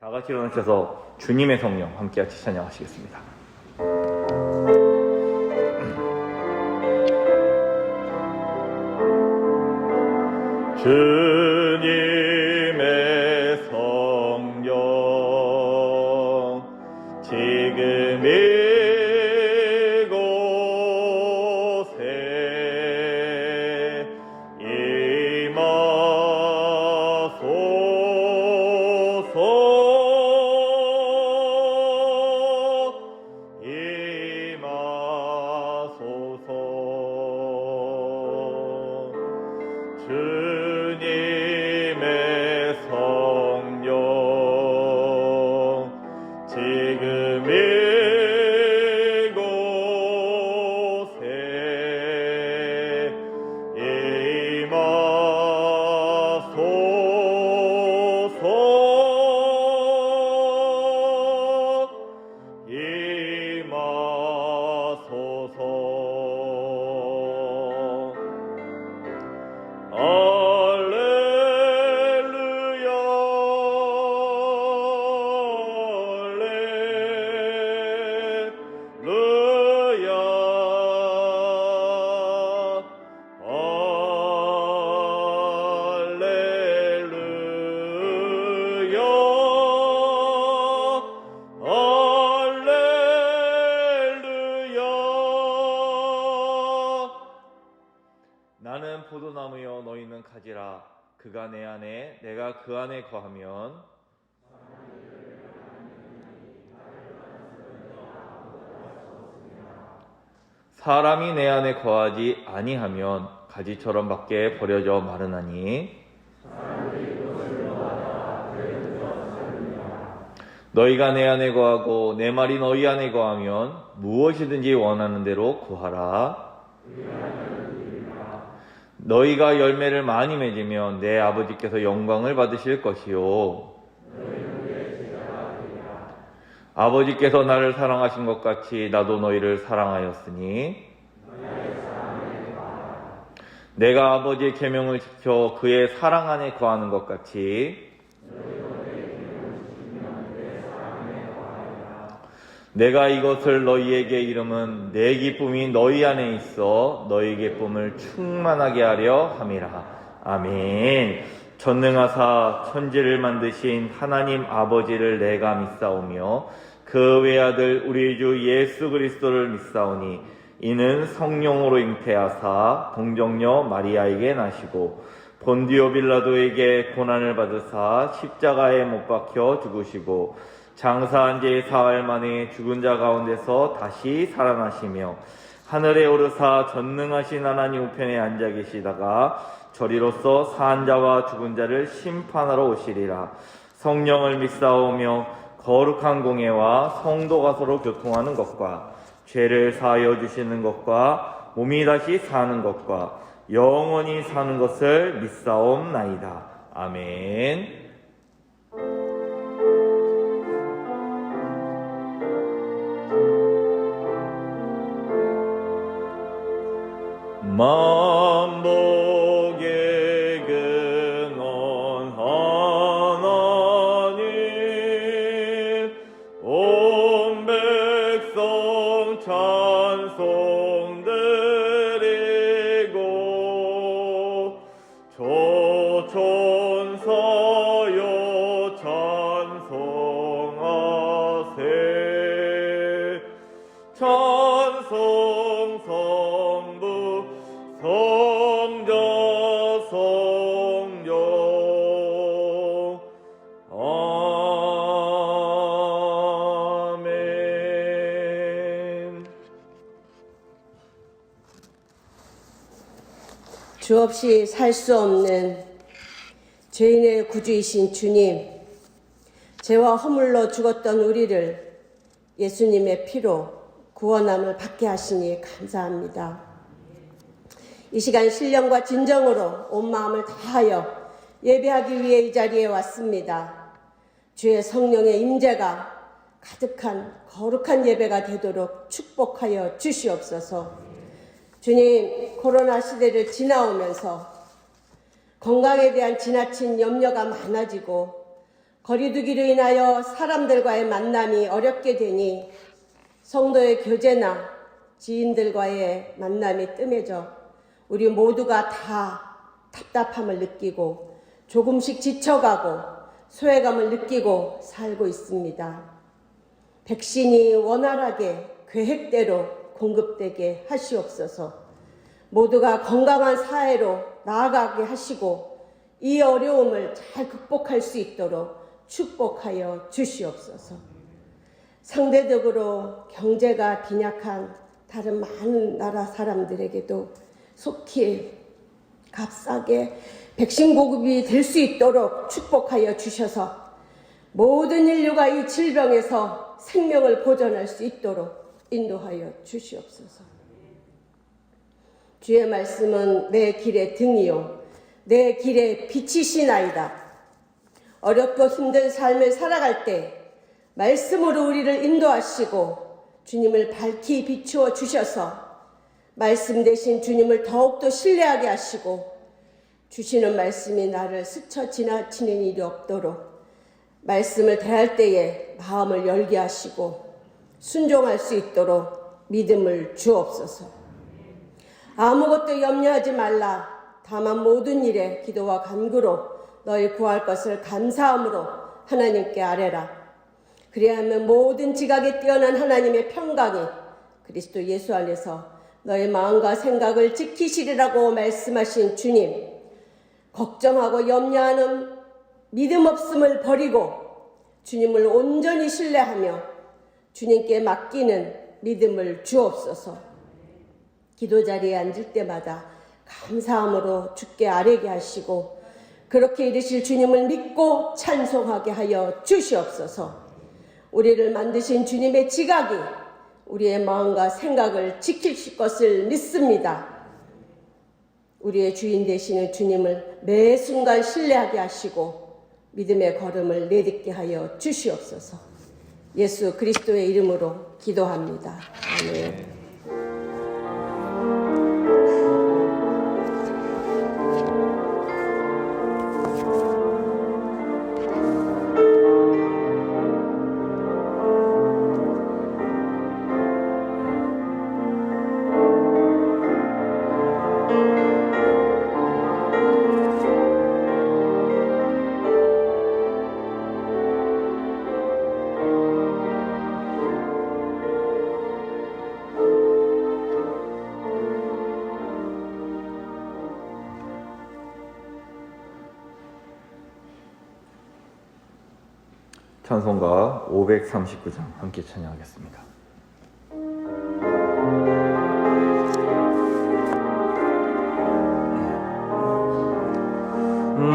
다 같이 일어나셔서 주님의 성령 함께 같이 찬양하시겠습니다. 주님의 성령 지금 이곳에 주님의 성령 지금 이곳에 임하소서. 나는 포도나무여 너희는 가지라. 그가 내 안에 내가 그 안에 거하면 사람이 내 안에 거하지 아니하면 가지처럼 밖에 버려져 마르나니 너희가 내 안에 거하고 내 말이 너희 안에 거하면 무엇이든지 원하는 대로 구하라. 너희가 열매를 많이 맺으면 내 아버지께서 영광을 받으실 것이요 아버지께서 나를 사랑하신 것 같이 나도 너희를 사랑하였으니 내가 아버지의 계명을 지켜 그의 사랑 안에 거하는 것 같이 내가 이것을 너희에게 이름은 내 기쁨이 너희 안에 있어 너희 기쁨을 충만하게 하려 함이라. 아멘. 전능하사 천지를 만드신 하나님 아버지를 내가 믿사오며 그 외아들 우리 주 예수 그리스도를 믿사오니 이는 성령으로 잉태하사 동정녀 마리아에게 나시고 본디오 빌라도에게 고난을 받으사 십자가에 못 박혀 죽으시고 장사한 지 사흘 만에 죽은 자 가운데서 다시 살아나시며 하늘에 오르사 전능하신 하나님 우편에 앉아 계시다가 저리로서 사한 자와 죽은 자를 심판하러 오시리라. 성령을 믿사오며 거룩한 공예와 성도가 서로 교통하는 것과 죄를 사하여 주시는 것과 몸이 다시 사는 것과 영원히 사는 것을 믿사옵나이다. 아멘. 만복의 근원 하나님 온 백성 찬송 드리고 조천사여 찬송하세. 찬송 성부 성자 성령 아멘. 주 없이 살 수 없는 죄인의 구주이신 주님, 죄와 허물로 죽었던 우리를 예수님의 피로 구원함을 받게 하시니 감사합니다. 이 시간 신령과 진정으로 온 마음을 다하여 예배하기 위해 이 자리에 왔습니다. 주의 성령의 임재가 가득한 거룩한 예배가 되도록 축복하여 주시옵소서. 주님, 코로나 시대를 지나오면서 건강에 대한 지나친 염려가 많아지고 거리두기로 인하여 사람들과의 만남이 어렵게 되니 성도의 교제나 지인들과의 만남이 뜸해져 우리 모두가 다 답답함을 느끼고 조금씩 지쳐가고 소외감을 느끼고 살고 있습니다. 백신이 원활하게 계획대로 공급되게 하시옵소서. 모두가 건강한 사회로 나아가게 하시고 이 어려움을 잘 극복할 수 있도록 축복하여 주시옵소서. 상대적으로 경제가 빈약한 다른 많은 나라 사람들에게도 속히 값싸게 백신 공급이 될 수 있도록 축복하여 주셔서 모든 인류가 이 질병에서 생명을 보존할 수 있도록 인도하여 주시옵소서. 주의 말씀은 내 길의 등이요 내 길의 빛이시나이다. 어렵고 힘든 삶을 살아갈 때 말씀으로 우리를 인도하시고 주님을 밝히 비추어 주셔서 말씀 대신 주님을 더욱더 신뢰하게 하시고 주시는 말씀이 나를 스쳐 지나치는 일이 없도록 말씀을 대할 때에 마음을 열게 하시고 순종할 수 있도록 믿음을 주옵소서. 아무것도 염려하지 말라. 다만 모든 일에 기도와 간구로 너희 구할 것을 감사함으로 하나님께 아뢰라. 그리하면 모든 지각에 뛰어난 하나님의 평강이 그리스도 예수 안에서 너의 마음과 생각을 지키시리라고 말씀하신 주님, 걱정하고 염려하는 믿음 없음을 버리고 주님을 온전히 신뢰하며 주님께 맡기는 믿음을 주옵소서. 기도 자리에 앉을 때마다 감사함으로 주께 아뢰게 하시고 그렇게 이르실 주님을 믿고 찬송하게 하여 주시옵소서. 우리를 만드신 주님의 지각이 우리의 마음과 생각을 지키실 것을 믿습니다. 우리의 주인 되시는 주님을 매 순간 신뢰하게 하시고 믿음의 걸음을 내딛게 하여 주시옵소서. 예수 그리스도의 이름으로 기도합니다. 아멘. 찬송가 539장 함께 찬양하겠습니다.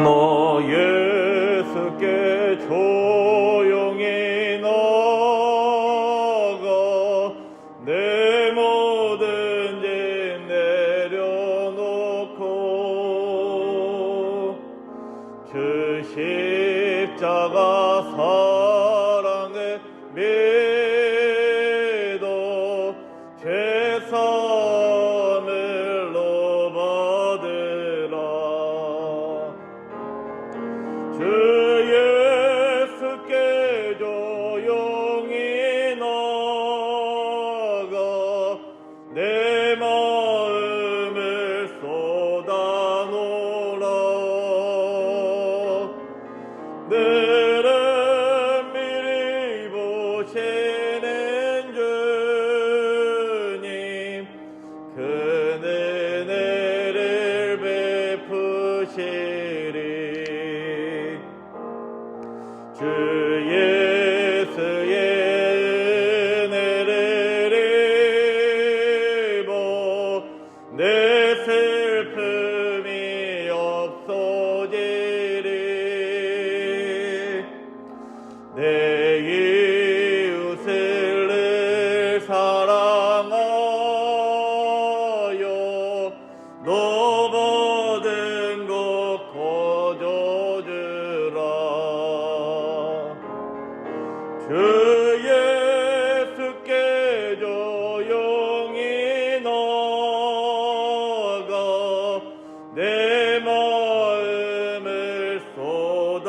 너 예수께 조용히 나가 내 모든 짐 내려놓고 주 십자가 사랑에 믿어 죄사함을 너 받으라. 주 예수께 조용히 나가 내 마음을 쏟아놓으라. 너를 미리 보시는 주님 그 은혜를 베푸시리. 주 예수의 은혜를 입어 내 슬픔이 없어지리. 내 이웃을 사랑하여 너 받은 것 거저주라. 주 예수께 조용히 나가 내 마음을 쏟아놓으라.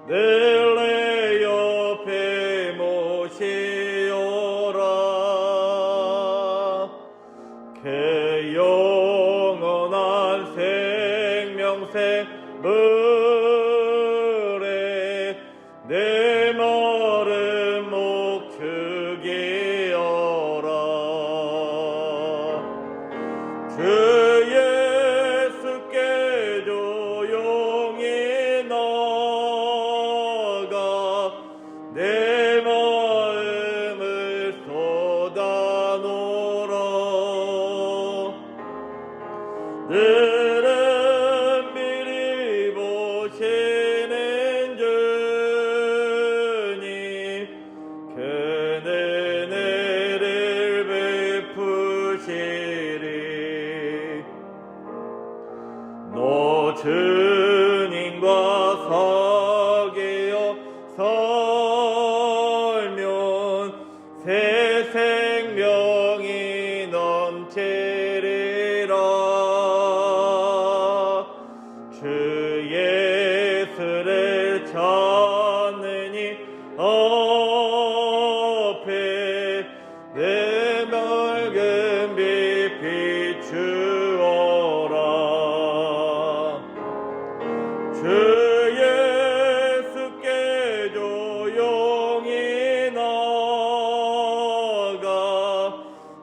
늘 내 옆에 모시오라. 그 영원한 생명새 물에 내 마른 목 죽이어라. 주 예수께 조용히 나가 내 마음을 쏟아놓으라. 들은 미리 보시는 주님 그 은혜를 베푸시리. 너 주님과 사귀어 살면 새 생명이 넘치리라. 주 예수를 찾느니 앞에 내 맑은 빛 비추어라. 주 예수께 조용히 나가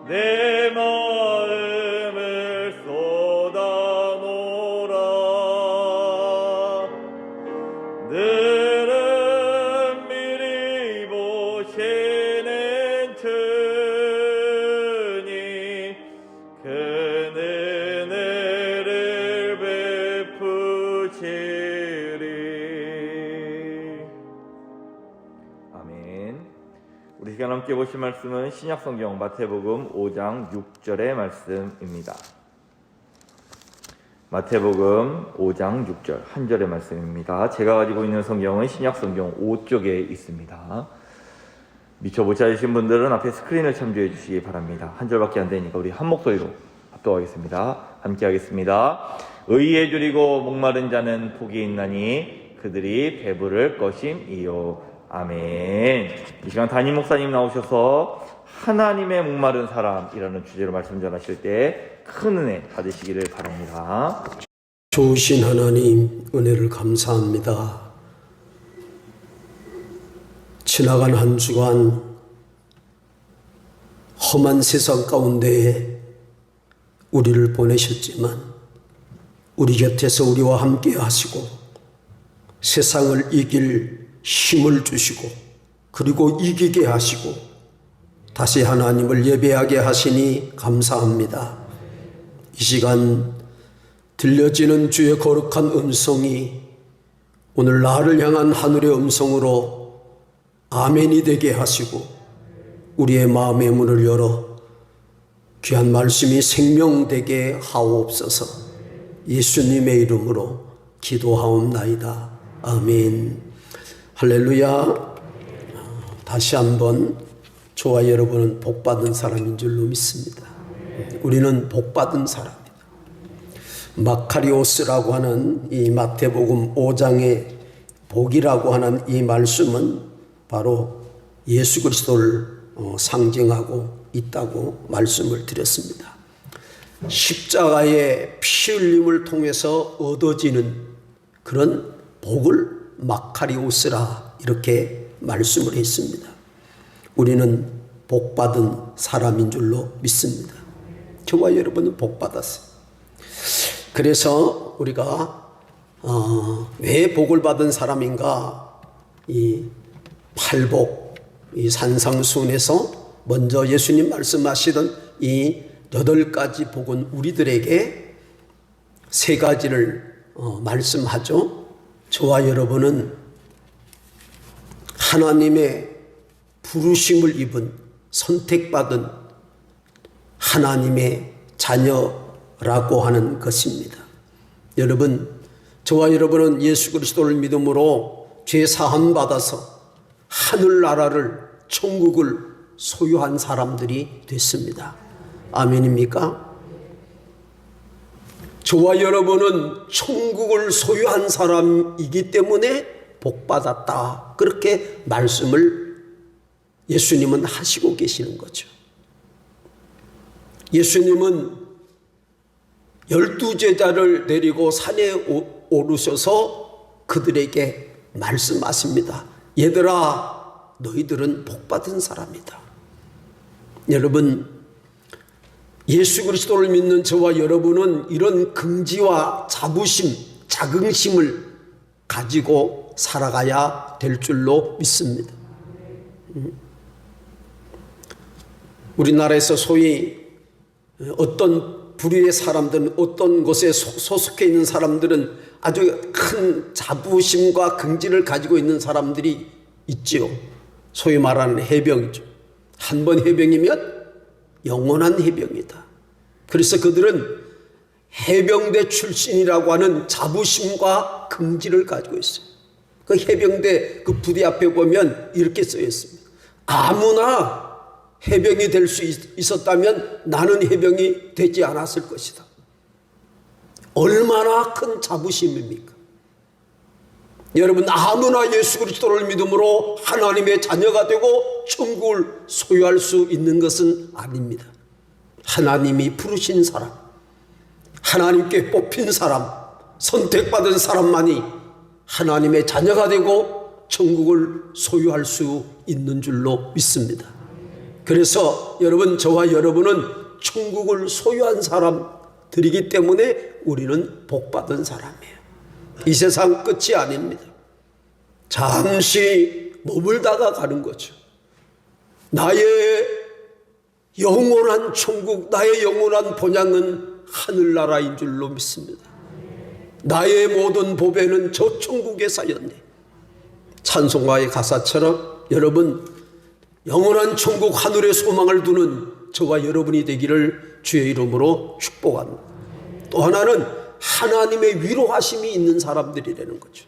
내 마음을 쏟아놓으라. 늘은 미리 보시는 주님 그 은혜를 베푸시리. 아멘. 우리 시간 함께 보실 말씀은 신약성경 마태복음 5장 6절의 말씀입니다. 마태복음 5장 6절 한 절의 말씀입니다. 제가 가지고 있는 성경은 신약성경 5쪽에 있습니다. 미처 못 찾으신 분들은 앞에 스크린을 참조해 주시기 바랍니다. 한 절밖에 안 되니까 우리 한 목소리로 합독하겠습니다. 함께 하겠습니다. 의에 줄이고 목마른 자는 복이 있나니 그들이 배부를 것임이요. 아멘. 이 시간 담임 목사님 나오셔서 하나님의 목마른 사람이라는 주제로 말씀 전하실 때 큰 은혜 받으시기를 바랍니다. 좋으신 하나님 은혜를 감사합니다. 지나간 한 주간 험한 세상 가운데에 우리를 보내셨지만 우리 곁에서 우리와 함께 하시고 세상을 이길 힘을 주시고 그리고 이기게 하시고 다시 하나님을 예배하게 하시니 감사합니다. 이 시간 들려지는 주의 거룩한 음성이 오늘 나를 향한 하늘의 음성으로 아멘이 되게 하시고 우리의 마음의 문을 열어 귀한 말씀이 생명되게 하옵소서. 예수님의 이름으로 기도하옵나이다. 아멘. 할렐루야. 다시 한번 저와 여러분은 복받은 사람인 줄로 믿습니다. 우리는 복받은 사람입니다. 마카리오스라고 하는 이 마태복음 5장의 복이라고 하는 이 말씀은 바로 예수 그리스도를 상징하고 있다고 말씀을 드렸습니다. 십자가의 피 흘림을 통해서 얻어지는 그런 복을 마카리오스라 이렇게 말씀을 했습니다. 우리는 복받은 사람인 줄로 믿습니다. 저와 여러분은 복받았어요. 그래서 우리가 왜 복을 받은 사람인가? 이 팔복, 이 산상수훈에서 먼저 예수님 말씀하시던 이 8가지 복은 우리들에게 3가지를 말씀하죠. 저와 여러분은 하나님의 부르심을 입은 선택받은 하나님의 자녀라고 하는 것입니다. 여러분, 저와 여러분은 예수 그리스도를 믿음으로 죄 사함 받아서 하늘나라를 천국을 소유한 사람들이 됐습니다. 아멘입니까? 저와 여러분은 천국을 소유한 사람이기 때문에 복받았다. 그렇게 말씀을 예수님은 하시고 계시는 거죠. 예수님은 12제자를 데리고 산에 오르셔서 그들에게 말씀하십니다. 얘들아, 너희들은 복받은 사람이다. 여러분, 예수 그리스도를 믿는 저와 여러분은 이런 긍지와 자부심, 자긍심을 가지고 살아가야 될 줄로 믿습니다. 우리나라에서 소위 어떤 부류의 사람들은, 어떤 곳에 소속해 있는 사람들은 아주 큰 자부심과 긍지를 가지고 있는 사람들이 있지요. 소위 말하는 해병이죠. 한 번 해병이면 영원한 해병이다. 그래서 그들은 해병대 출신이라고 하는 자부심과 긍지를 가지고 있어요. 그 해병대 그 부대 앞에 보면 이렇게 써 있습니다. 아무나 해병이 될 수 있었다면 나는 해병이 되지 않았을 것이다. 얼마나 큰 자부심입니까? 여러분, 아무나 예수 그리스도를 믿음으로 하나님의 자녀가 되고 천국을 소유할 수 있는 것은 아닙니다. 하나님이 부르신 사람, 하나님께 뽑힌 사람, 선택받은 사람만이 하나님의 자녀가 되고 천국을 소유할 수 있는 줄로 믿습니다. 그래서 여러분, 저와 여러분은 천국을 소유한 사람들이기 때문에 우리는 복받은 사람이에요. 이 세상 끝이 아닙니다. 잠시 머물다가 가는 거죠. 나의 영원한 천국, 나의 영원한 본향은 하늘나라인 줄로 믿습니다. 나의 모든 보배는 저 천국에 쌓였네. 찬송가의 가사처럼 여러분, 영원한 천국 하늘의 소망을 두는 저와 여러분이 되기를 주의 이름으로 축복합니다. 또 하나는 하나님의 위로하심이 있는 사람들이라는 거죠.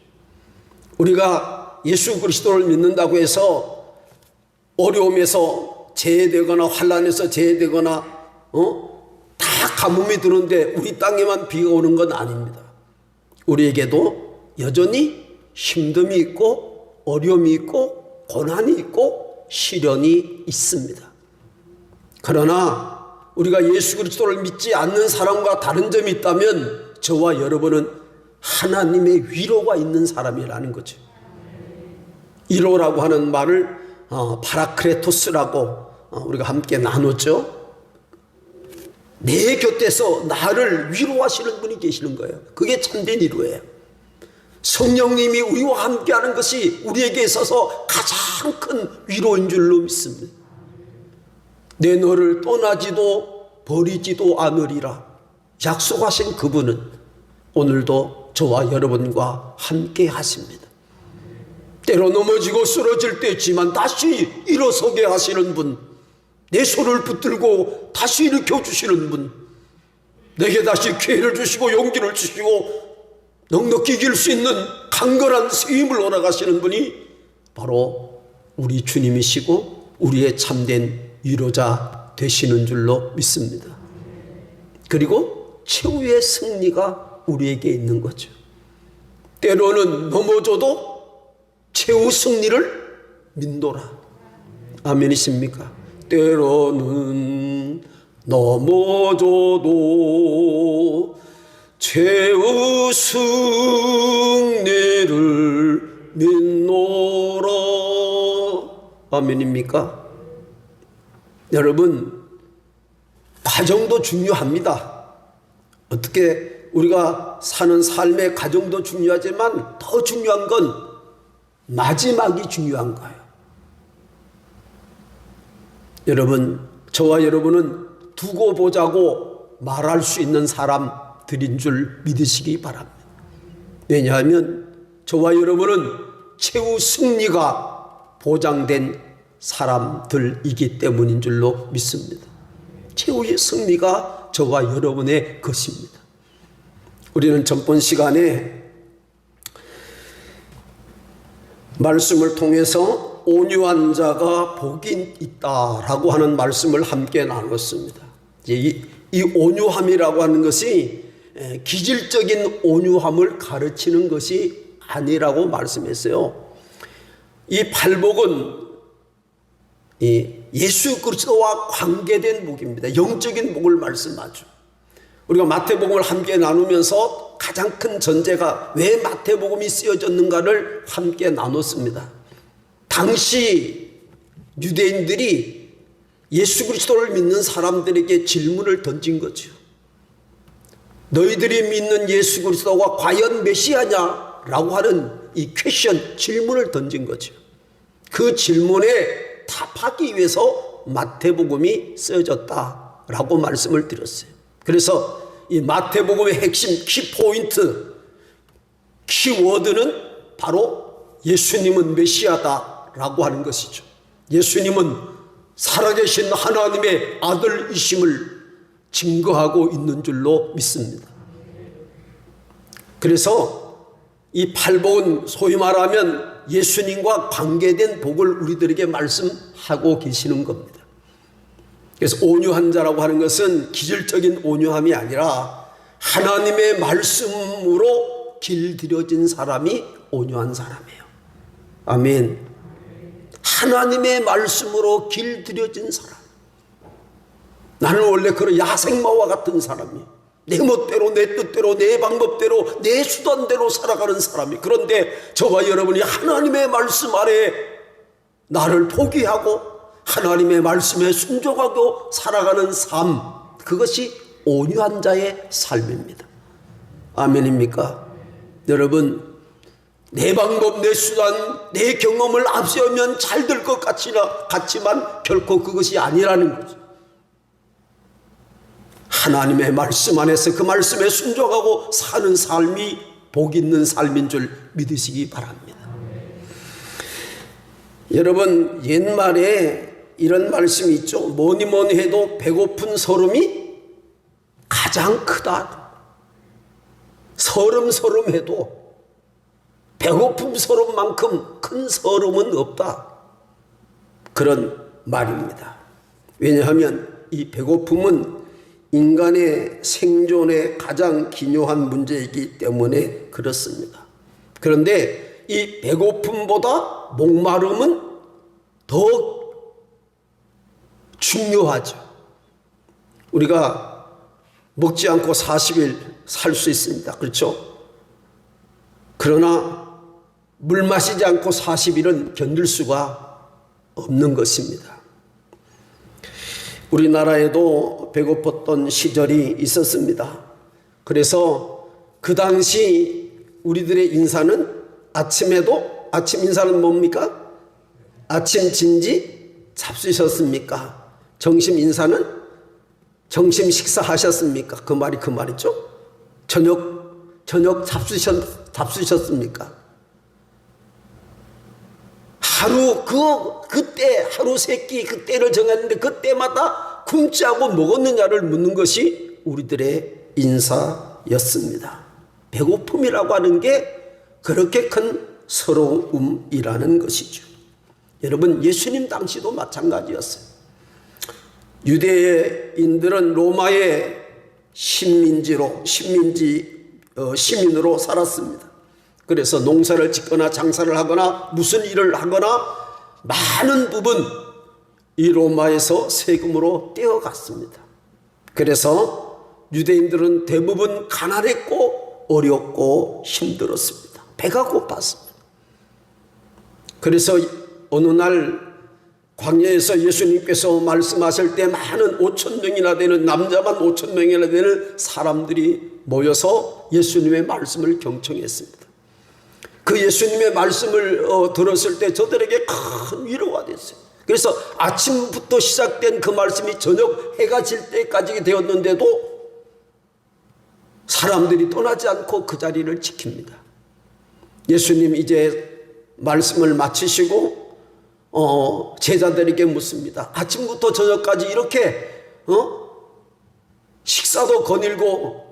우리가 예수 그리스도를 믿는다고 해서 어려움에서 제외되거나 환난에서 제외되거나 다 가뭄이 드는데 우리 땅에만 비가 오는 건 아닙니다. 우리에게도 여전히 힘듦이 있고 어려움이 있고 고난이 있고 시련이 있습니다. 그러나 우리가 예수 그리스도를 믿지 않는 사람과 다른 점이 있다면 저와 여러분은 하나님의 위로가 있는 사람이라는 거죠. 위로라고 하는 말을 파라크레토스라고 우리가 함께 나눴죠. 내 곁에서 나를 위로하시는 분이 계시는 거예요. 그게 참된 위로예요. 성령님이 우리와 함께하는 것이 우리에게 있어서 가장 큰 위로인 줄로 믿습니다. 내 너를 떠나지도 버리지도 않으리라 약속하신 그분은 오늘도 저와 여러분과 함께 하십니다. 때로 넘어지고 쓰러질 때 있지만 다시 일어서게 하시는 분, 내 손을 붙들고 다시 일으켜 주시는 분, 내게 다시 기회를 주시고 용기를 주시고 넉넉히 이길 수 있는 강건한 세임을 허락하시는 분이 바로 우리 주님이시고 우리의 참된 위로자 되시는 줄로 믿습니다. 그리고 최후의 승리가 우리에게 있는 거죠. 때로는 넘어져도 최후 승리를 믿노라. 아멘이십니까? 때로는 넘어져도 최후 승리를 믿노라. 아멘입니까? 여러분, 과정도 중요합니다. 어떻게 우리가 사는 삶의 과정도 중요하지만 더 중요한 건 마지막이 중요한 거예요. 여러분, 저와 여러분은 두고 보자고 말할 수 있는 사람들인 줄 믿으시기 바랍니다. 왜냐하면 저와 여러분은 최후 승리가 보장된 사람들이기 때문인 줄로 믿습니다. 최후의 승리가 저와 여러분의 것입니다. 우리는 전번 시간에 말씀을 통해서 온유한 자가 복이 있다라고 하는 말씀을 함께 나눴습니다. 이 온유함이라고 하는 것이 기질적인 온유함을 가르치는 것이 아니라고 말씀했어요. 이 팔복은 예수 그리스도와 관계된 복입니다. 영적인 복을 말씀하죠. 우리가 마태복음을 함께 나누면서 가장 큰 전제가 왜 마태복음이 쓰여졌는가를 함께 나눴습니다. 당시 유대인들이 예수 그리스도를 믿는 사람들에게 질문을 던진 거죠. 너희들이 믿는 예수 그리스도가 과연 메시아냐라고 하는 이 퀘션, 질문을 던진 거죠. 그 질문에 답하기 위해서 마태복음이 쓰여졌다라고 말씀을 드렸어요. 그래서 이 마태복음의 핵심 키포인트, 키워드는 바로 예수님은 메시아다라고 하는 것이죠. 예수님은 살아계신 하나님의 아들이심을 증거하고 있는 줄로 믿습니다. 그래서 이 팔복은 소위 말하면 예수님과 관계된 복을 우리들에게 말씀하고 계시는 겁니다. 그래서 온유한 자라고 하는 것은 기질적인 온유함이 아니라 하나님의 말씀으로 길들여진 사람이 온유한 사람이에요. 아멘. 하나님의 말씀으로 길들여진 사람. 나는 원래 그런 야생마와 같은 사람이에요. 내 멋대로, 내 뜻대로, 내 방법대로, 내 수단대로 살아가는 사람이. 그런데 저와 여러분이 하나님의 말씀 아래 나를 포기하고 하나님의 말씀에 순종하고 살아가는 삶, 그것이 온유한 자의 삶입니다. 아멘입니까? 여러분, 내 방법, 내 수단, 내 경험을 앞세우면 잘 될 것 같지만 결코 그것이 아니라는 거죠. 하나님의 말씀 안에서 그 말씀에 순종하고 사는 삶이 복 있는 삶인 줄 믿으시기 바랍니다. 여러분, 옛말에 이런 말씀이 있죠. 뭐니 뭐니 해도 배고픈 서름이 가장 크다. 서름해도 배고픔 서름만큼 큰 서름은 없다. 그런 말입니다. 왜냐하면 이 배고픔은 인간의 생존에 가장 기묘한 문제이기 때문에 그렇습니다. 그런데 이 배고픔보다 목마름은 더 중요하죠. 우리가 먹지 않고 40일 살 수 있습니다. 그렇죠? 그러나 물 마시지 않고 40일은 견딜 수가 없는 것입니다. 우리나라에도 배고팠던 시절이 있었습니다. 그래서 그 당시 우리들의 인사는 아침에도, 아침 인사는 뭡니까? 아침 진지 잡수셨습니까? 점심 인사는 점심 식사하셨습니까? 그 말이죠? 저녁 잡수셨습니까? 그때 하루 세끼 그 때를 정했는데 그때마다 굶지 않고 먹었느냐를 묻는 것이 우리들의 인사였습니다. 배고픔이라고 하는 게 그렇게 큰 서러움이라는 것이죠. 여러분, 예수님 당시도 마찬가지였어요. 유대인들은 로마의 시민으로 살았습니다. 그래서 농사를 짓거나 장사를 하거나 무슨 일을 하거나 많은 부분 이 로마에서 세금으로 떼어갔습니다. 그래서 유대인들은 대부분 가난했고 어렵고 힘들었습니다. 배가 고팠습니다. 그래서 어느 날 광야에서 예수님께서 말씀하실 때 많은 5,000명이나 되는, 남자만 5,000명이나 되는 사람들이 모여서 예수님의 말씀을 경청했습니다. 그 예수님의 말씀을 들었을 때 저들에게 큰 위로가 됐어요. 그래서 아침부터 시작된 그 말씀이 저녁 해가 질 때까지 되었는데도 사람들이 떠나지 않고 그 자리를 지킵니다. 예수님 이제 말씀을 마치시고 제자들에게 묻습니다. 아침부터 저녁까지 이렇게 식사도 거닐고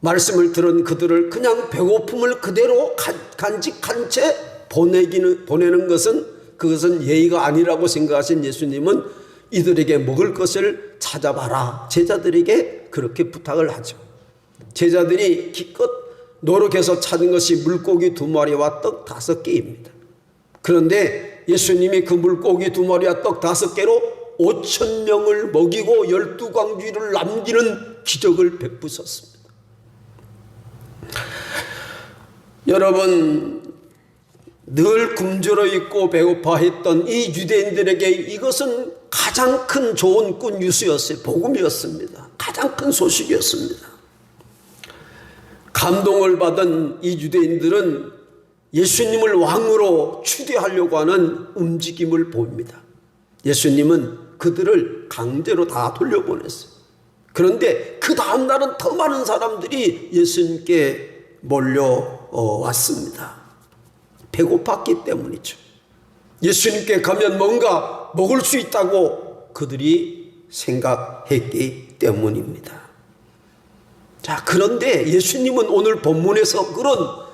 말씀을 들은 그들을 그냥 배고픔을 그대로 간직한 채 보내는 그것은 예의가 아니라고 생각하신 예수님은 이들에게 먹을 것을 찾아봐라. 제자들에게 그렇게 부탁을 하죠. 제자들이 기껏 노력해서 찾은 것이 물고기 2마리와 떡 5개입니다. 그런데 예수님이 그 물고기 2마리와 떡 5개로 5,000명을 먹이고 12광주리를 남기는 기적을 베푸셨습니다. 여러분, 늘 굶주려 있고 배고파했던 이 유대인들에게 이것은 가장 큰 좋은 굿 뉴스였어요. 복음이었습니다. 가장 큰 소식이었습니다. 감동을 받은 이 유대인들은 예수님을 왕으로 추대하려고 하는 움직임을 보입니다. 예수님은 그들을 강제로 다 돌려보냈어요. 그런데 그 다음 날은 더 많은 사람들이 예수님께 몰려왔습니다. 배고팠기 때문이죠. 예수님께 가면 뭔가 먹을 수 있다고 그들이 생각했기 때문입니다. 자, 그런데 예수님은 오늘 본문에서 그런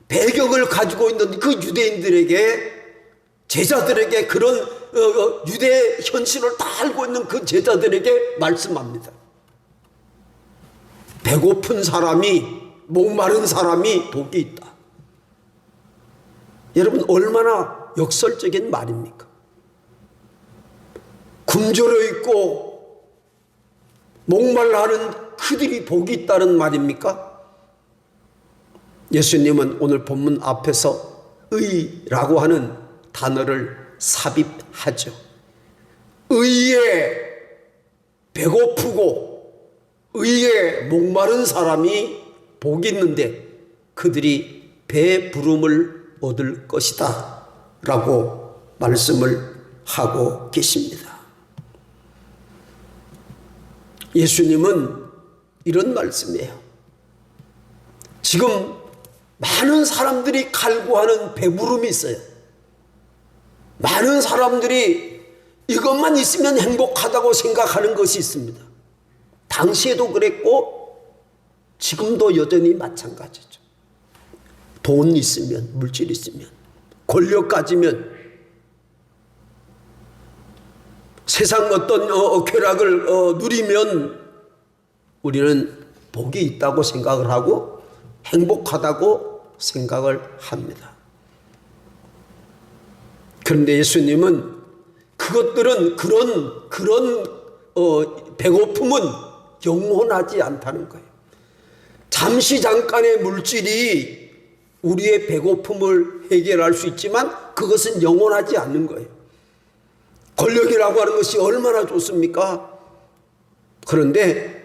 배경을 가지고 있는 그 유대인들에게, 제자들에게, 그런 유대 현실을 다 알고 있는 그 제자들에게 말씀합니다. 배고픈 사람이, 목마른 사람이 복이 있다. 여러분, 얼마나 역설적인 말입니까? 굶주려 있고 목말라 하는 그들이 복이 있다는 말입니까? 예수님은 오늘 본문 앞에서 의라고 하는 단어를 삽입하죠. 의에 배고프고 의에 목마른 사람이 복이 있는데 그들이 배부름을 얻을 것이다 라고 말씀을 하고 계십니다. 예수님은 이런 말씀이에요. 지금 많은 사람들이 갈구하는 배부름이 있어요. 많은 사람들이 이것만 있으면 행복하다고 생각하는 것이 있습니다. 당시에도 그랬고 지금도 여전히 마찬가지죠. 돈 있으면, 물질 있으면, 권력 가지면, 세상 어떤 쾌락을 누리면 우리는 복이 있다고 생각을 하고 행복하다고 생각을 합니다. 그런데 예수님은 그것들은 그런 배고픔은 영원하지 않다는 거예요. 잠시 잠깐의 물질이 우리의 배고픔을 해결할 수 있지만 그것은 영원하지 않는 거예요. 권력이라고 하는 것이 얼마나 좋습니까? 그런데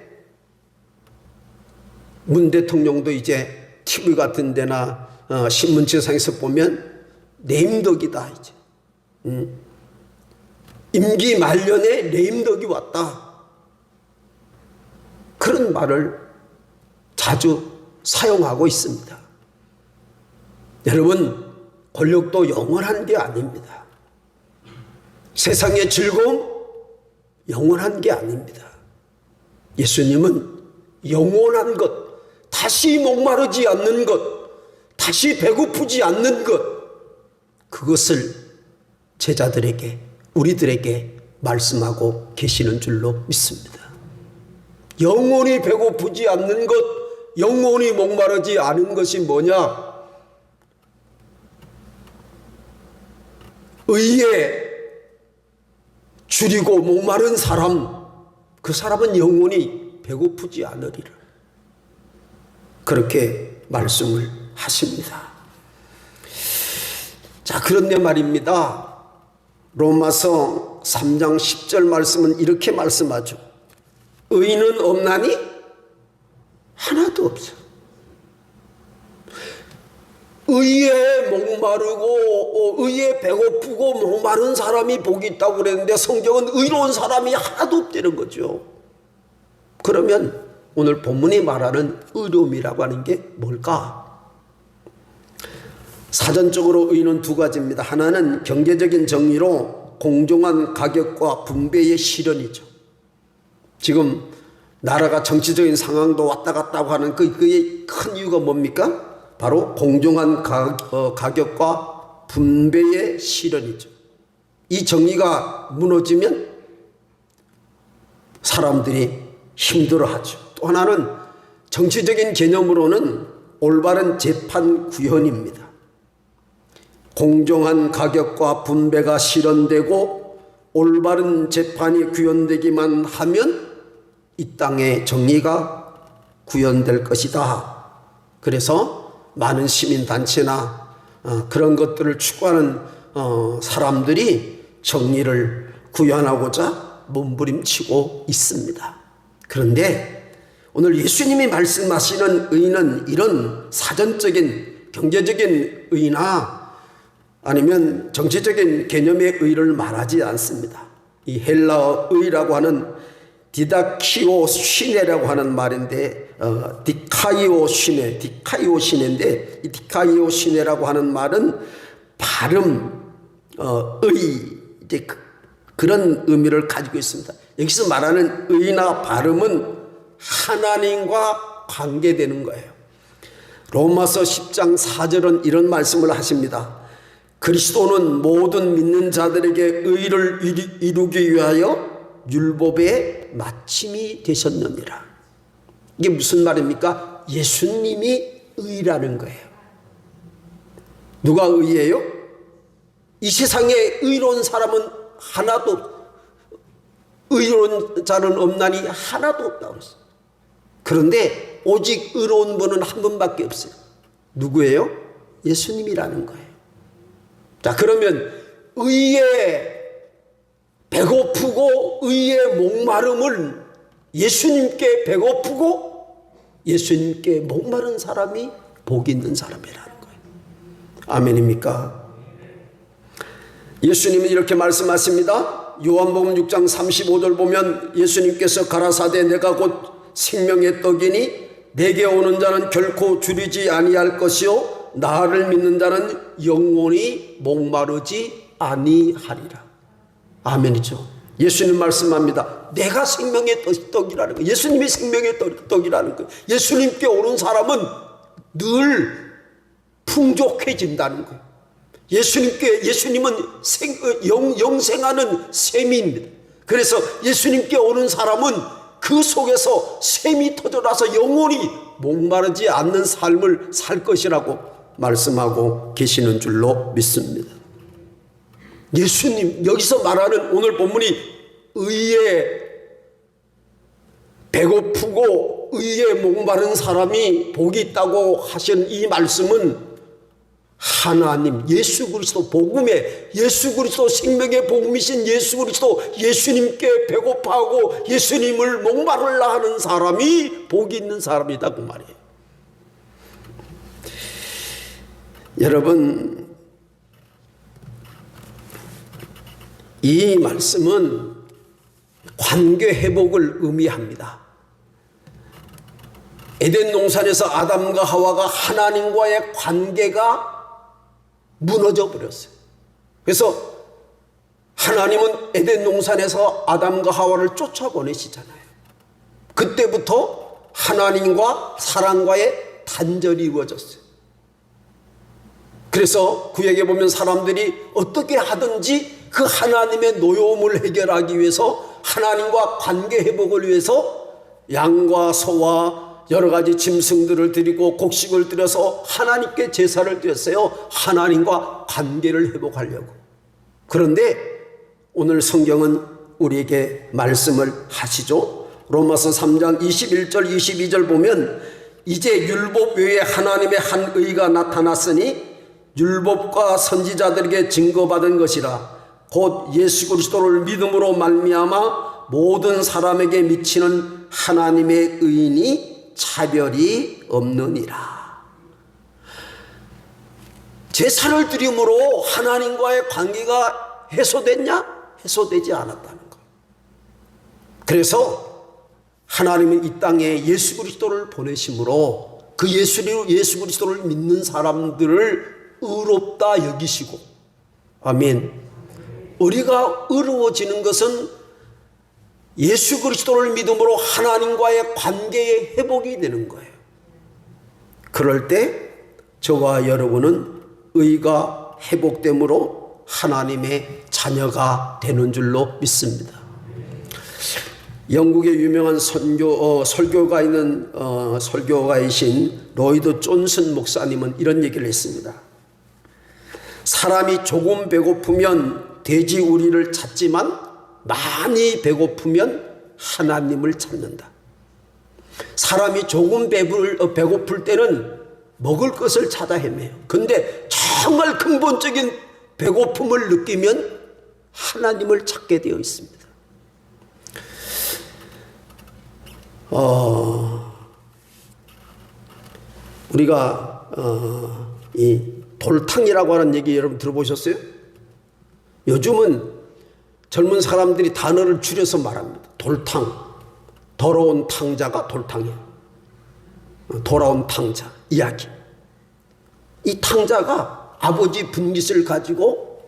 문 대통령도 이제 TV 같은 데나 신문지상에서 보면 레임덕이다 이제. 임기 말년에 레임덕이 왔다. 그런 말을 자주 사용하고 있습니다. 여러분, 권력도 영원한 게 아닙니다. 세상의 즐거움 영원한 게 아닙니다. 예수님은 영원한 것, 다시 목마르지 않는 것, 다시 배고프지 않는 것, 그것을 제자들에게, 우리들에게 말씀하고 계시는 줄로 믿습니다. 영원히 배고프지 않는 것, 영원히 목마르지 않은 것이 뭐냐? 의에 줄이고 목마른 사람, 그 사람은 영원히 배고프지 않으리라. 그렇게 말씀을 하십니다. 자, 그런데 말입니다. 로마서 3장 10절 말씀은 이렇게 말씀하죠. 의인은 없나니? 하나도 없어. 의에 목마르고 의에 배고프고 목마른 사람이 복이 있다고 그랬는데 성경은 의로운 사람이 하나도 없다는 거죠. 그러면 오늘 본문이 말하는 의로움이라고 하는 게 뭘까? 사전적으로 의는 두 가지입니다. 하나는 경제적인 정의로 공정한 가격과 분배의 실현이죠. 지금 나라가 정치적인 상황도 왔다 갔다 하는 그의 큰 이유가 뭡니까? 바로 공정한 가격과 분배의 실현이죠. 이 정의가 무너지면 사람들이 힘들어하죠. 또 하나는 정치적인 개념으로는 올바른 재판 구현입니다. 공정한 가격과 분배가 실현되고 올바른 재판이 구현되기만 하면 이 땅의 정의가 구현될 것이다. 그래서 많은 시민단체나 그런 것들을 추구하는 사람들이 정의를 구현하고자 몸부림치고 있습니다. 그런데 오늘 예수님이 말씀하시는 의는 이런 사전적인 경제적인 의나 아니면 정치적인 개념의 의를 말하지 않습니다. 이 헬라어 의라고 하는 디다키오 시네라고 하는 말인데 디카이오 시네인데 이 디카이오 시네라고 하는 말은 발음 의 이제 그런 의미를 가지고 있습니다. 여기서 말하는 의나 발음은 하나님과 관계되는 거예요. 로마서 10장 4절은 이런 말씀을 하십니다. 그리스도는 모든 믿는 자들에게 의를 이루기 위하여 율법의 마침이 되셨느니라. 이게 무슨 말입니까? 예수님이 의라는 거예요. 누가 의예요? 이 세상에 의로운 사람은 하나도, 의로운 자는 없나니 하나도 없다고 그랬어요. 그런데 오직 의로운 분은 한 분밖에 없어요. 누구예요? 예수님이라는 거예요. 자, 그러면 의에 배고프고 의의 목마름을 예수님께 배고프고 예수님께 목마른 사람이 복 있는 사람이라는 거예요. 아멘입니까? 예수님은 이렇게 말씀하십니다. 요한복음 6장 35절 보면 예수님께서 가라사대 내가 곧 생명의 떡이니 내게 오는 자는 결코 줄이지 아니할 것이요 나를 믿는 자는 영원히 목마르지 아니하리라. 아멘이죠. 예수님 말씀합니다. 내가 생명의 떡이라는 거예요. 예수님이 생명의 떡이라는 거예요. 예수님께 오는 사람은 늘 풍족해진다는 거예요. 예수님은 영생하는 샘입니다. 그래서 예수님께 오는 사람은 그 속에서 샘이 터져나서 영원히 목마르지 않는 삶을 살 것이라고 말씀하고 계시는 줄로 믿습니다. 예수님, 여기서 말하는 오늘 본문이 의에 배고프고 의에 목마른 사람이 복이 있다고 하신 이 말씀은 하나님, 예수 그리스도 복음에 예수 그리스도 생명의 복음이신 예수 그리스도 예수님께 배고파하고 예수님을 목마르려 하는 사람이 복이 있는 사람이다 그 말이에요. 여러분, 이 말씀은 관계 회복을 의미합니다. 에덴 동산에서 아담과 하와가 하나님과의 관계가 무너져 버렸어요. 그래서 하나님은 에덴 동산에서 아담과 하와를 쫓아보내시잖아요. 그때부터 하나님과 사람과의 단절이 이루어졌어요. 그래서 구약에 보면 사람들이 어떻게 하든지 그 하나님의 노여움을 해결하기 위해서 하나님과 관계 회복을 위해서 양과 소와 여러 가지 짐승들을 드리고 곡식을 드려서 하나님께 제사를 드렸어요. 하나님과 관계를 회복하려고. 그런데 오늘 성경은 우리에게 말씀을 하시죠. 로마서 3장 21절 22절 보면 이제 율법 외에 하나님의 한 의가 나타났으니 율법과 선지자들에게 증거받은 것이라 곧 예수 그리스도를 믿음으로 말미암아 모든 사람에게 미치는 하나님의 의인이 차별이 없느니라. 제사를 드림으로 하나님과의 관계가 해소됐냐? 해소되지 않았다는 것. 그래서 하나님은 이 땅에 예수 그리스도를 보내심으로 그 예수 그리스도를 믿는 사람들을 의롭다 여기시고, 아멘. 우리가 의로워지는 것은 예수 그리스도를 믿음으로 하나님과의 관계의 회복이 되는 거예요. 그럴 때 저와 여러분은 의가 회복됨으로 하나님의 자녀가 되는 줄로 믿습니다. 영국의 유명한 설교가이신 로이드 존슨 목사님은 이런 얘기를 했습니다. 사람이 조금 배고프면 돼지우리를 찾지만 많이 배고프면 하나님을 찾는다. 사람이 조금 배고플 때는 먹을 것을 찾아 헤매요. 근데 정말 근본적인 배고픔을 느끼면 하나님을 찾게 되어 있습니다. 우리가 이 돌탕이라고 하는 얘기 여러분 들어보셨어요? 요즘은 젊은 사람들이 단어를 줄여서 말합니다. 돌탕, 더러운 탕자가 돌탕이에요. 돌아온 탕자 이야기. 이 탕자가 아버지 분깃을 가지고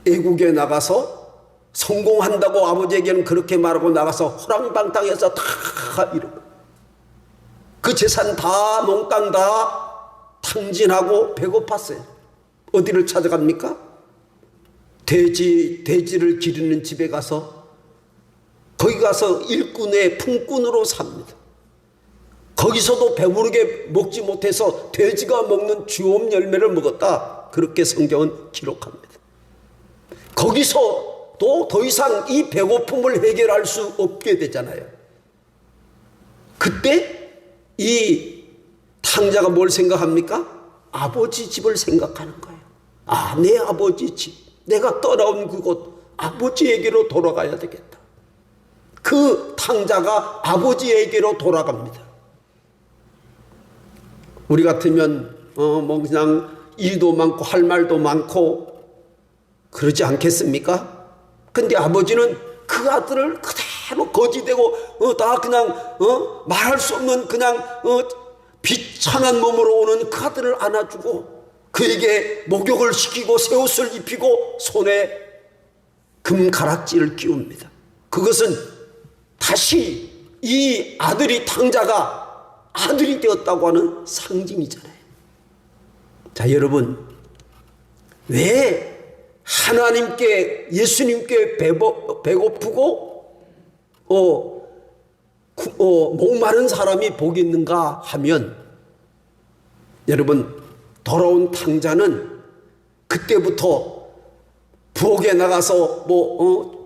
애국에 나가서 성공한다고 아버지에게는 그렇게 말하고 나가서 호랑방탕해서 다 이러고 그 재산 다 몽땅 다 탕진하고 배고팠어요. 어디를 찾아갑니까? 돼지를 기르는 집에 가서 거기 가서 일꾼의 품꾼으로 삽니다. 거기서도 배부르게 먹지 못해서 돼지가 먹는 주엄 열매를 먹었다. 그렇게 성경은 기록합니다. 거기서 또 더 이상 이 배고픔을 해결할 수 없게 되잖아요. 그때 이 탕자가 뭘 생각합니까? 아버지 집을 생각하는 거예요. 아, 내 아버지 집, 내가 떠나온 그곳 아버지에게로 돌아가야 되겠다. 그 탕자가 아버지에게로 돌아갑니다. 우리 같으면 뭐 그냥 일도 많고 할 말도 많고 그러지 않겠습니까? 근데 아버지는 그 아들을 그대로 거지되고 다 그냥 말할 수 없는 그냥 비천한 몸으로 오는 그 아들을 안아주고 그에게 목욕을 시키고 새 옷을 입히고 손에 금가락지를 끼웁니다. 그것은 다시 이 아들이 탕자가 아들이 되었다고 하는 상징이잖아요. 자, 여러분, 왜 하나님께 예수님께 배고프고 목마른 사람이 복이 있는가 하면, 여러분, 더러운 탕자는 그때부터 부엌에 나가서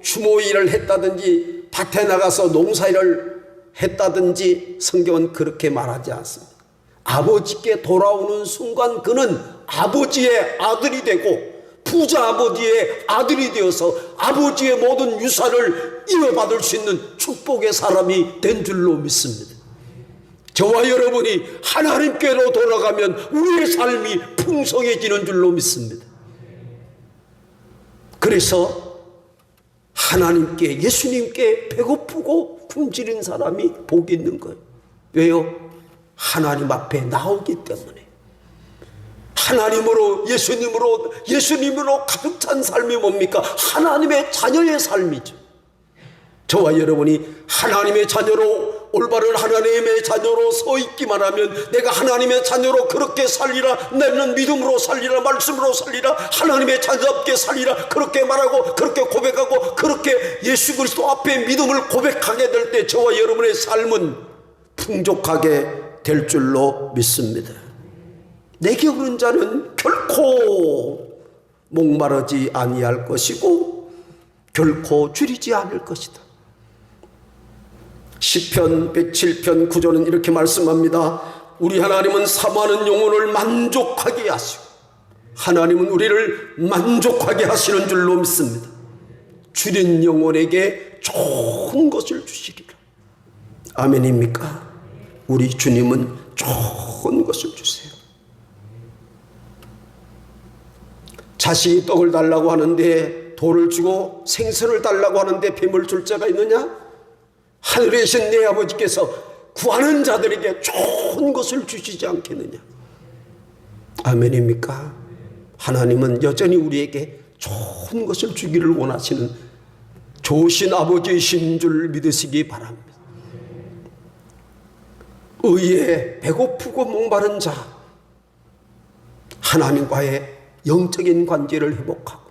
추모 일을 했다든지 밭에 나가서 농사일을 했다든지 성경은 그렇게 말하지 않습니다. 아버지께 돌아오는 순간 그는 아버지의 아들이 되고 부자 아버지의 아들이 되어서 아버지의 모든 유산을 이어받을 수 있는 축복의 사람이 된 줄로 믿습니다. 저와 여러분이 하나님께로 돌아가면 우리의 삶이 풍성해지는 줄로 믿습니다. 그래서 하나님께, 예수님께 배고프고 굶주린 사람이 복이 있는 거예요. 왜요? 하나님 앞에 나오기 때문에. 하나님으로, 예수님으로 가득 찬 삶이 뭡니까? 하나님의 자녀의 삶이죠. 저와 여러분이 하나님의 자녀로, 올바른 하나님의 자녀로 서 있기만 하면, 내가 하나님의 자녀로 그렇게 살리라, 나는 믿음으로 살리라, 말씀으로 살리라, 하나님의 자녀답게 살리라, 그렇게 말하고 그렇게 고백하고 그렇게 예수 그리스도 앞에 믿음을 고백하게 될 때 저와 여러분의 삶은 풍족하게 될 줄로 믿습니다. 내게 오는 자는 결코 목마르지 아니할 것이고 결코 줄이지 않을 것이다. 시편 107편 9절은 이렇게 말씀합니다. 우리 하나님은 사모하는 영혼을 만족하게 하시고, 하나님은 우리를 만족하게 하시는 줄로 믿습니다. 줄인 영혼에게 좋은 것을 주시리라. 아멘입니까? 우리 주님은 좋은 것을 주세요. 자식이 떡을 달라고 하는데 돌을 주고 생선을 달라고 하는데 뱀을 줄 자가 있느냐? 하늘에 계신 내 아버지께서 구하는 자들에게 좋은 것을 주시지 않겠느냐? 아멘입니까? 하나님은 여전히 우리에게 좋은 것을 주기를 원하시는 좋으신 아버지이신 줄 믿으시기 바랍니다. 의에 배고프고 목마른 자, 하나님과의 영적인 관계를 회복하고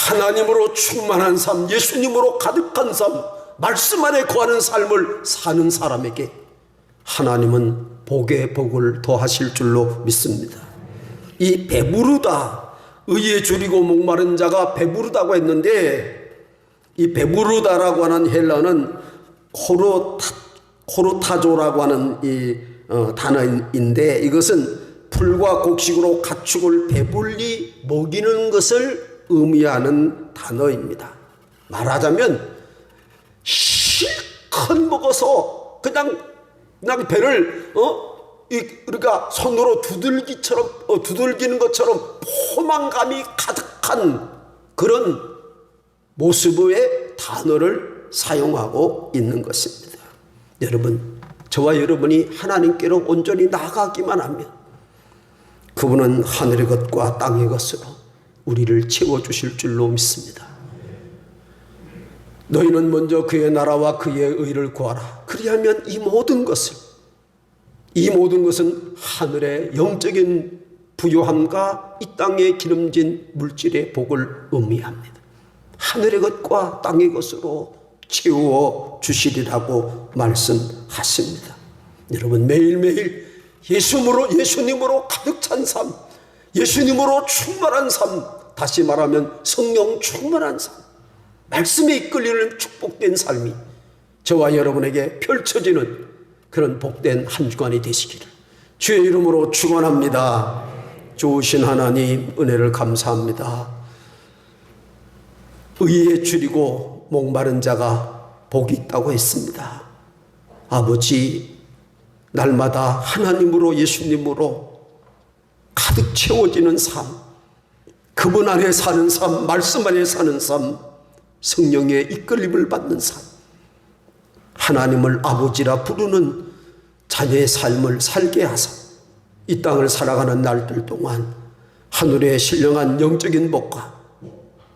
하나님으로 충만한 삶, 예수님으로 가득한 삶, 말씀 안에 거하는 삶을 사는 사람에게 하나님은 복에 복을 더하실 줄로 믿습니다. 이 배부르다, 의에 줄이고 목마른 자가 배부르다고 했는데, 이 배부르다라고 하는 헬라는 코르타조라고 하는 이 단어인데, 이것은 풀과 곡식으로 가축을 배불리 먹이는 것을 의미하는 단어입니다. 말하자면 실컷 먹어서 그냥 배를 우리가 손으로 두들기는 것처럼 포만감이 가득한 그런 모습의 단어를 사용하고 있는 것입니다. 여러분, 저와 여러분이 하나님께로 온전히 나가기만 하면 그분은 하늘의 것과 땅의 것으로 우리를 채워주실 줄로 믿습니다. 너희는 먼저 그의 나라와 그의 의를 구하라. 그리하면 이 모든 것은 하늘의 영적인 부요함과 이 땅에 기름진 물질의 복을 의미합니다. 하늘의 것과 땅의 것으로 채워 주시리라고 말씀하십니다. 여러분, 매일매일 예수님으로 가득 찬 삶, 예수님으로 충만한 삶, 다시 말하면 성령 충만한 삶, 말씀에 이끌리는 축복된 삶이 저와 여러분에게 펼쳐지는 그런 복된 한 주간이 되시기를 주의 이름으로 축원합니다. 좋으신 하나님, 은혜를 감사합니다. 의에 줄이고 목마른 자가 복이 있다고 했습니다. 아버지, 날마다 하나님으로 예수님으로 가득 채워지는 삶, 그분 안에 사는 삶, 말씀 안에 사는 삶, 성령의 이끌림을 받는 삶, 하나님을 아버지라 부르는 자녀의 삶을 살게 하사 이 땅을 살아가는 날들 동안 하늘의 신령한 영적인 복과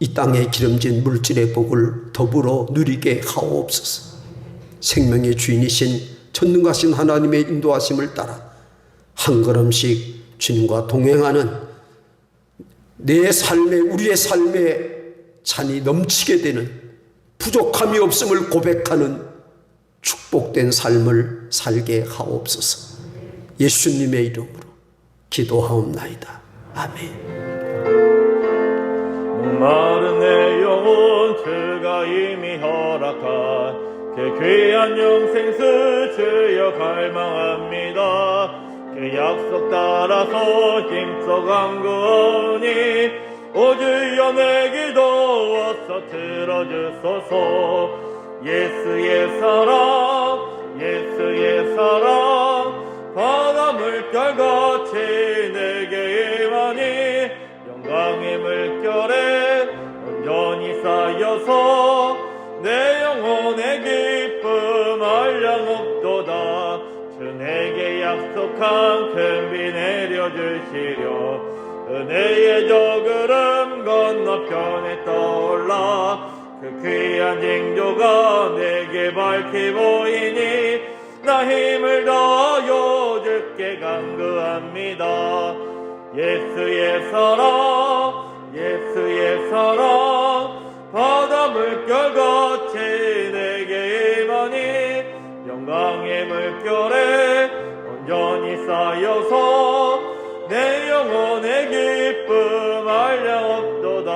이 땅에 기름진 물질의 복을 더불어 누리게 하옵소서. 생명의 주인이신 전능하신 하나님의 인도하심을 따라 한 걸음씩 주님과 동행하는 우리의 삶에 잔이 넘치게 되는, 부족함이 없음을 고백하는 축복된 삶을 살게 하옵소서. 예수님의 이름으로 기도하옵나이다. 아멘. 목마른 내 영혼 주가 이미 허락한 그 귀한 영생수 주여 갈망합니다. 그 약속 따라서 힘써 간구하오니 오 주여 내 기도 와서 들어주소서. 예수의 사랑 바다 물결같이 내게 임하니 영광의 물결에 온전히 쌓여서 내 영혼의 기쁨 한량없도다. 주 내게 약속한 큰 비 내려주시려 은혜의 저구름 건너편에 떠올라 그 귀한 징조가 내게 밝히 보이니 나 힘을 다하여 주께 간구합니다. 예수의 사랑 바다 물결같이 내게 임하니 영광의 물결에 온전히 쌓여서 내 영혼의 기쁨 한량없도다.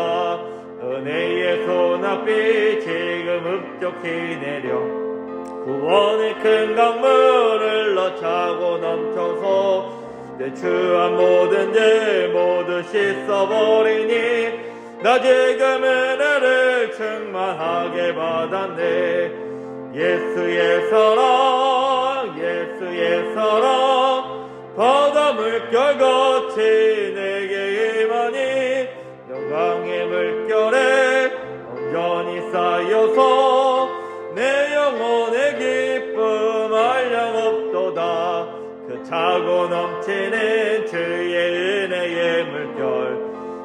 은혜의 소낙비 지금 흡족히 내려 구원의 큰 강물을 넣자고 넘쳐서 내 추한 모든 죄 모두 씻어버리니 나 지금 은혜를 충만하게 받았네. 예수의 사랑 바다 물결같이 내게 임하니 영광의 물결에 온전히 쌓여서 내 영혼의 기쁨 한량없도다. 그 차고 넘치는 주의 은혜의 물결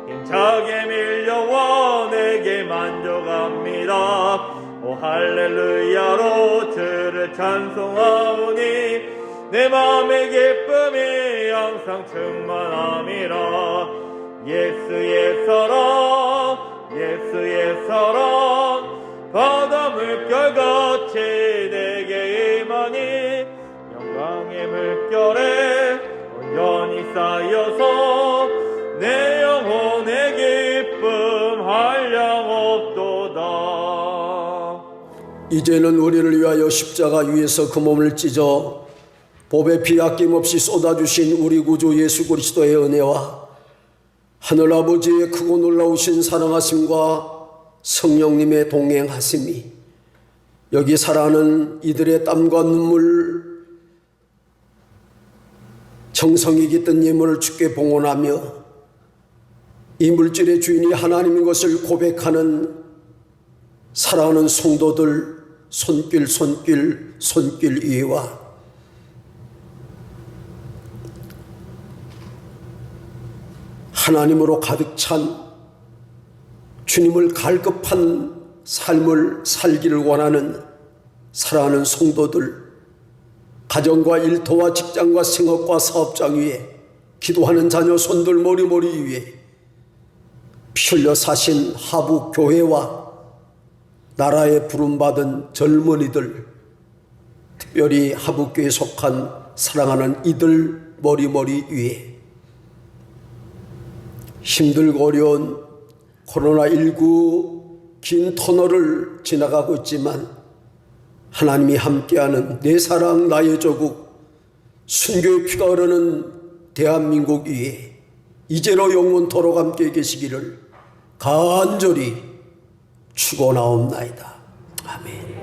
힘차게 밀려와 내게 만족합니다. 오 할렐루야로 주를 찬송하오니 내 맘의 기쁨이 항상 충만함이라. 예수의 예수의 사랑 바다 물결같이 내게 임하니 영광의 물결에 온전히 쌓여서 내 영혼의 기쁨 한량없도다. 이제는 우리를 위하여 십자가 위에서 그 몸을 찢어 보배 피 아낌없이 쏟아주신 우리 구주 예수 그리스도의 은혜와 하늘아버지의 크고 놀라우신 사랑하심과 성령님의 동행하심이 여기 살아가는 이들의 땀과 눈물 정성이 깃든 예물을 주께 봉헌하며 이 물질의 주인이 하나님인 것을 고백하는 사랑하는 성도들 손길 위에와 하나님으로 가득 찬 주님을 갈급한 삶을 살기를 원하는 사랑하는 성도들, 가정과 일터와 직장과 생업과 사업장 위에 기도하는 자녀 손들 머리머리 위에 피 흘려 사신 하부 교회와 나라에 부름받은 젊은이들, 특별히 하부교회에 속한 사랑하는 이들 머리머리 위에 힘들고 어려운 코로나19 긴 터널을 지나가고 있지만 하나님이 함께하는 내 사랑 나의 조국 순교의 피가 흐르는 대한민국 위에 이제로 영원토록 함께 계시기를 간절히 축원하옵나이다. 아멘.